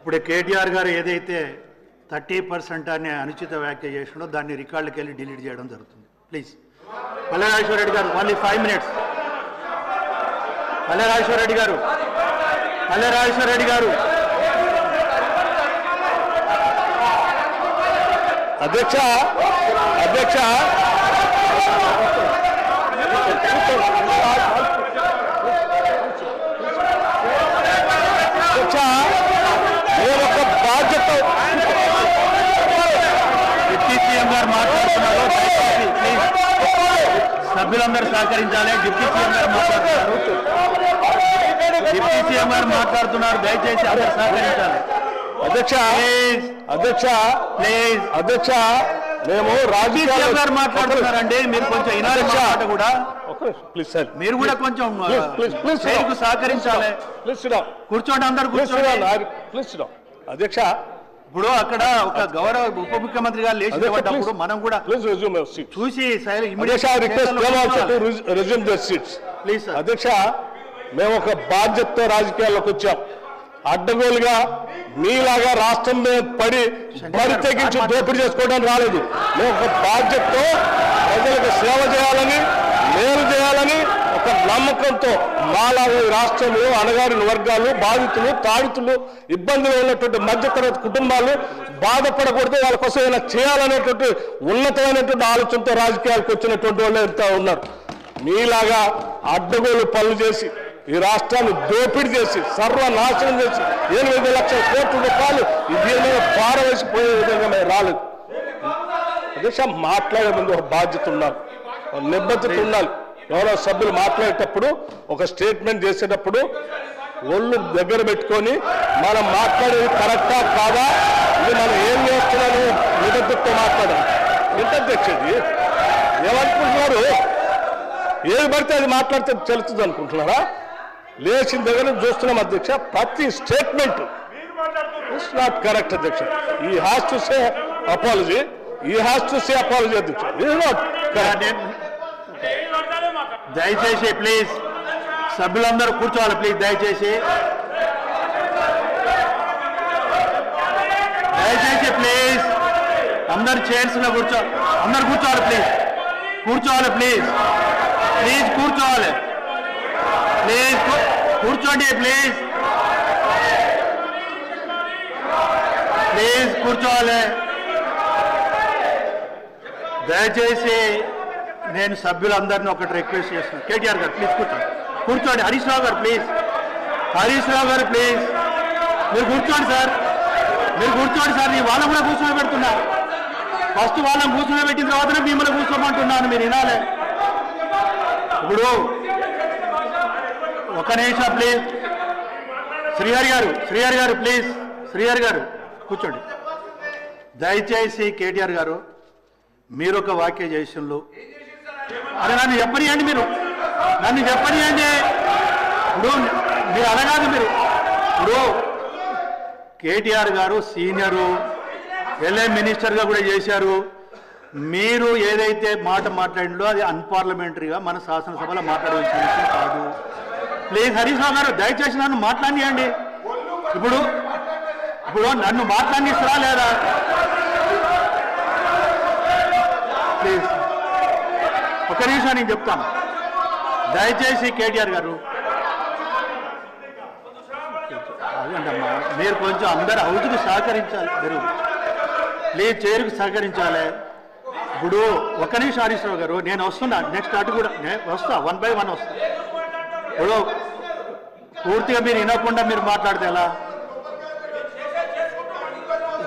ఇప్పుడు కేటీఆర్ గారు ఏదైతే 30% అనే అనుచిత వ్యాఖ్య చేసినో దాన్ని రికార్డుకి వెళ్ళి డిలీట్ చేయడం జరుగుతుంది. ప్లీజ్. పల్లె రాజేశ్వర రెడ్డి గారు ఓన్లీ 5 minutes. పల్లె రాజేశ్వర రెడ్డి గారు అధ్యక్ష నేను ఒక బాధ్యత డిప్యూటీ సీఎం గారు మాట్లాడుతున్నారు. సభ్యులందరూ సహకరించాలి. డిప్యూటీ సీఎం గారు మాట్లాడుతున్నారు. దయచేసి అందరూ సహకరించాలి. అధ్యక్ష మేము రాజకీయ గారు మాట్లాడుతున్నారండి. మీరు కొంచెం ఇనాలి కూడా. ప్లీజ్ సార్, మీరు కూడా కొంచెం సహకరించాలి. కూర్చోండి, అందరూ కూర్చోండి. అధ్యక్ష, ఇప్పుడు అక్కడ ఒక గౌరవ ఉప ముఖ్యమంత్రి గారు లేచినప్పుడు మనం కూడా చూసి ప్లీజ్. అధ్యక్ష, మేము ఒక బాధ్యతతో రాజకీయాల్లోకి వచ్చాం. అడ్డగోలుగా మీలాగా రాష్ట్రం మీద పడి బరి తెగించి దోపిడీ చేసుకోవడానికి రాలేదు. మేము ఒక బాధ్యతతో ప్రజలకు సేవ చేయాలని, మేలు చేయాలని ఒక నమ్మకంతో మాలాగా రాష్ట్రంలో అణగారిన వర్గాలు, బాధితులు, తాడితులు, ఇబ్బందులు ఉన్నటువంటి మధ్యతరగతి కుటుంబాలు బాధపడకూడదు, వాళ్ళ కోసం ఏమైనా చేయాలనేటువంటి ఉన్నతమైనటువంటి ఆలోచనతో రాజకీయాలకు వచ్చినటువంటి వాళ్ళు ఎంత ఉన్నారు. మీలాగా అడ్డగోలు పనులు చేసి ఈ రాష్ట్రాన్ని దోపిడీ చేసి సర్వనాశనం చేసి 8 లక్షల కోట్ల రూపాయలు దీని మీద పారవేసిపోయే విధంగా మేము రాలేదు. అధ్యక్ష, మాట్లాడే ముందు ఒక బాధ్యత ఉండాలి, నిబద్ధత ఉండాలి. ఎవరో సభ్యులు మాట్లాడేటప్పుడు ఒక స్టేట్మెంట్ చేసేటప్పుడు ఒళ్ళు దగ్గర పెట్టుకొని మనం మాట్లాడేది కరెక్టా కాదా, ఇది మనం ఏం చేస్తున్నాము నిబద్ధతతో మాట్లాడాలి. ఎంత అధ్యక్షది ఏమనుకుంటున్నారు? ఏది పడితే అది మాట్లాడితే తెలుస్తుంది అనుకుంటున్నారా? లేచిన దగ్గర చూస్తున్నాం అధ్యక్ష. ప్రతి స్టేట్మెంట్ ఇట్స్ నాట్ కరెక్ట్ అధ్యక్ష. ఈ హ్యాస్ టు సే అపాలజీ అధ్యక్ష. It not correct. దయచేసి ప్లీజ్ సభ్యులందరూ కూర్చోవాలి. ప్లీజ్ దయచేసి ప్లీజ్ అందరు చైర్స్ లో అందరు కూర్చోవాలి. ప్లీజ్ కూర్చోవాలి. ప్లీజ్ కూర్చోవాలి. కూర్చోండి. ప్లీజ్ కూర్చోవాలి. దయచేసి నేను సభ్యులందరినీ ఒకటి రిక్వెస్ట్ చేస్తున్నాను. కేటీఆర్ గారు ప్లీజ్ కూర్చోండి. హరీష్ రావు గారు ప్లీజ్ మీరు కూర్చోండి సార్. నేను వాళ్ళని కూడా కూర్చొని పెడుతున్నా. ఫస్ట్ వాళ్ళని కూర్చొని పెట్టిన తర్వాతనే మిమ్మల్ని కూర్చోమంటున్నాను. మీరు వినాలి. ఇప్పుడు ఒక నిమిషం ప్లీజ్. శ్రీహరి గారు ప్లీజ్. శ్రీహరి గారు కూర్చోండి. దయచేసి కేటీఆర్ గారు మీరు ఒక వాక్య చేసినలు అరే నన్ను చెప్పనియండి. ఇప్పుడు మీరు అనగాదు. ఇప్పుడు కేటీఆర్ గారు సీనియరు, LA మినిస్టర్గా కూడా చేశారు. మీరు ఏదైతే మాట మాట్లాడిందో అది అన్పార్లమెంటరీగా మన శాసనసభలో మాట్లాడవలసిన విషయం కాదు. ప్లీజ్ హరీష్ రావు గారు దయచేసి నన్ను మాట్లాడియండి. ఇప్పుడు నన్ను మాట్లాడిస్తారా లేదా? ప్లీజ్ ఒక నిమిషం నేను చెప్తాను. దయచేసి కేటీఆర్ గారు అదేంటమ్మా, మీరు కొంచెం అందరు హౌస్కి సహకరించాలి. మీరు ప్లీజ్ చైర్కి సహకరించాలి. ఇప్పుడు ఒక నిమిషం హరీష్ రావు గారు, నేను వస్తున్నా. నెక్స్ట్ అటు కూడా నేను వస్తా, 1 by 1 వస్తా. ఇప్పుడు పూర్తిగా మీరు వినకుండా మీరు మాట్లాడితే ఎలా?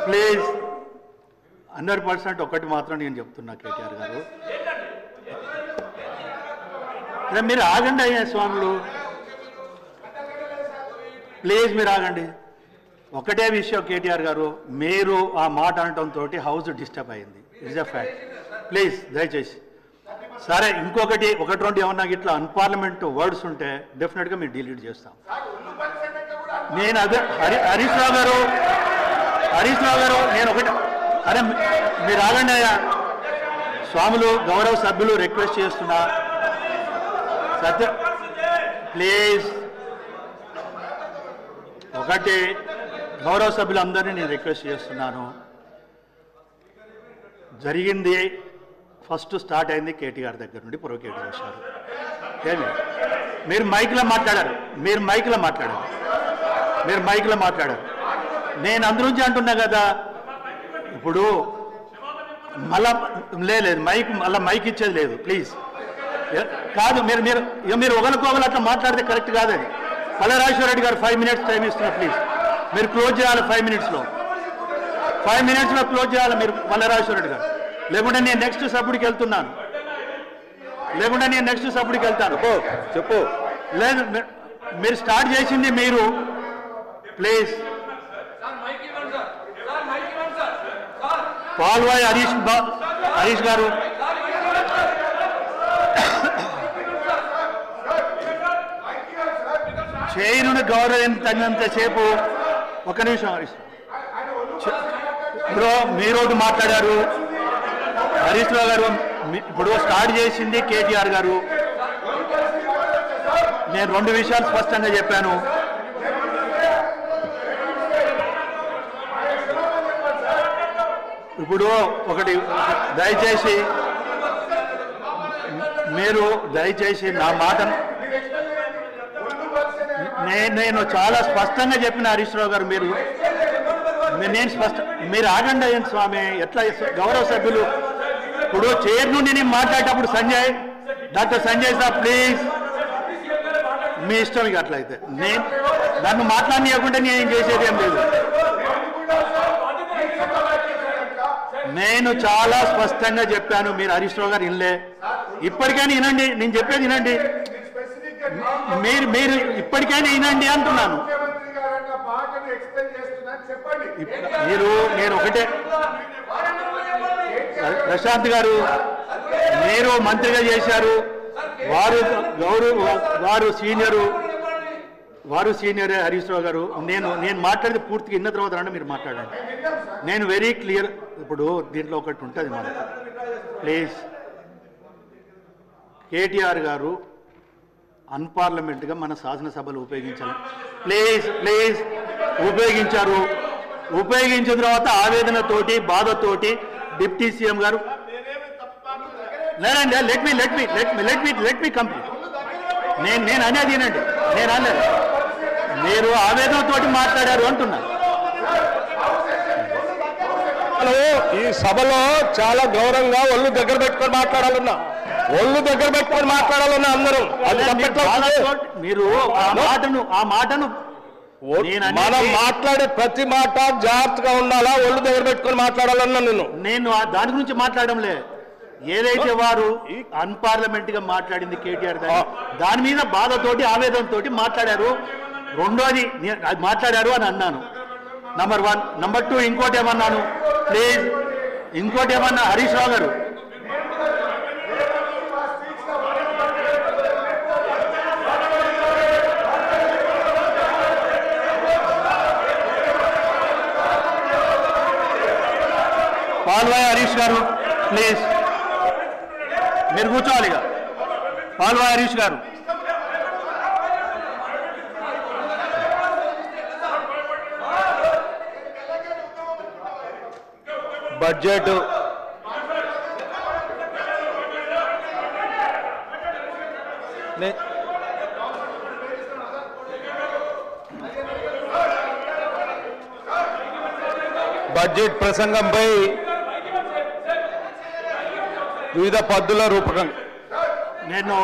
ప్లీజ్ 100% ఒకటి మాత్రం నేను చెప్తున్నా కేటీఆర్ గారు, మీరు ఆగండి అయ్యా స్వాములు. ప్లీజ్ మీరు ఆగండి. ఒకటే విషయం కేటీఆర్ గారు, మీరు ఆ మాట అనటంతో హౌస్ డిస్టర్బ్ అయింది. It's a fact. ప్లీజ్ దయచేసి. సరే, ఇంకొకటి 1-2 ఏమన్నా ఇట్లా అన్పార్లమెంట్ వర్డ్స్ ఉంటే డెఫినెట్గా మీరు డిలీట్ చేస్తాం. నేను అదే హరీష్ రావు గారు నేను ఒకటి అరే మీరు ఆగండి అయ్యా స్వాములు, గౌరవ సభ్యులు రిక్వెస్ట్ చేస్తున్నా. ప్లీజ్ ఒకటి గౌరవ సభ్యులందరినీ నేను రిక్వెస్ట్ చేస్తున్నాను. జరిగింది ఫస్ట్ స్టార్ట్ అయింది కేటీఆర్ దగ్గర నుండి ప్రొవోకేట్ చేశారు. ఏమి మీరు మైక్లో మాట్లాడారు. నేను అందునుంచి అంటున్నా కదా. ఇప్పుడు మళ్ళా లేదు మైక్ ఇచ్చేది లేదు. ప్లీజ్ కాదు, మీరు ఒకరికొకరు అట్లా మాట్లాడితే కరెక్ట్ కాదని. పల్లరాజేశ్వర రెడ్డి గారు 5 minutes టైం ఇస్తున్నారు. ప్లీజ్ మీరు క్లోజ్ చేయాలి 5 minutesలో క్లోజ్ చేయాలి మీరు పల్లరాజేశ్వర రెడ్డి గారు. లేకుంటే నేను నెక్స్ట్ సభ్యుడికి వెళ్తాను. చెప్పు. లేదు మీరు స్టార్ట్ చేసింది మీరు. ప్లీజ్ పాల్వాయి హరీష్ గారు చేయను గౌరవించినంతసేపు. ఒక నిమిషం హరీష్ ఇప్పుడు మీరోటి మాట్లాడారు. హరీష్ రావు గారు ఇప్పుడు స్టార్ట్ చేసింది కేటీఆర్ గారు. నేను 2 విషయాలు స్పష్టంగా చెప్పాను. ఇప్పుడు ఒకటి దయచేసి నా మాటను నేను చాలా స్పష్టంగా చెప్పిన హరీష్ రావు గారు. మీరు ఆగండి అయ్యండి స్వామి. ఎట్లా గౌరవ సభ్యులు ఇప్పుడు చైర్ నుండి నేను మాట్లాడేటప్పుడు డాక్టర్ సంజయ్ సార్ ప్లీజ్ మీ ఇష్టం. ఇక అట్లయితే నన్ను మాట్లాడనీయకుండా నేను చేసేది ఏం లేదు. నేను చాలా స్పష్టంగా చెప్పాను. మీరు హరీష్ రావు గారు వినలే. ఇప్పటికైనా వినండి, నేను చెప్పేది వినండి. మీరు ఇప్పటికైనా వినండి అంటున్నాను. నేను ఒకటే, ప్రశాంత్ గారు మీరు మంత్రిగా చేశారు. వారు సీనియరే హరీష్ రావు గారు. నేను మాట్లాడితే పూర్తిగా విన్న తర్వాత రండి మీరు మాట్లాడండి. నేను వెరీ క్లియర్. ఇప్పుడు దీంట్లో ఒకటి ఉంటుంది మనకు. ప్లీజ్ కేటీఆర్ గారు అన్పార్లమెంట్గా మన శాసనసభలు ఉపయోగించాలి. ప్లీజ్ ఉపయోగించారు. ఉపయోగించిన తర్వాత ఆవేదనతోటి బాధతోటి డిప్యూటీ సీఎం గారు లేదండి లెట్ మీ కంప్లీట్. నేను అనేది వినండి. నేను అనలేదు. మీరు ఆవేదనతోటి మాట్లాడారు అంటున్నారు. ఈ సభలో చాలా గౌరవంగా ఒళ్ళు దగ్గర పెట్టుకొని మాట్లాడాలన్నా అందరూ. మీరు ఆ మాటను మనం మాట్లాడే ప్రతి మాట జాగ్రత్తగా ఉండాలా. ఒళ్ళు దగ్గర పెట్టుకొని మాట్లాడాలన్నా నేను దాని గురించి మాట్లాడడం లే. ఏదైతే వారు అన్పార్లమెంట్ గా మాట్లాడింది కేటీఆర్ దాని మీద బాధతోటి ఆవేదనతోటి మాట్లాడారు. రెండోది మాట్లాడారు అని అన్నాను. నంబర్ 1. నంబర్ 2 ఇంకోటి ఏమన్నాను. ప్లీజ్ ఇంకోటి ఏమన్నా హరీష్ రావు గారు పాల్వాయి హరీష్ గారు ప్లీజ్ మీరు కూర్చోవాలి. పాల్వాయి హరీష్ గారు బడ్జెట్ ప్రసంగంపై వివిధ పద్ధతుల రూపకం నేను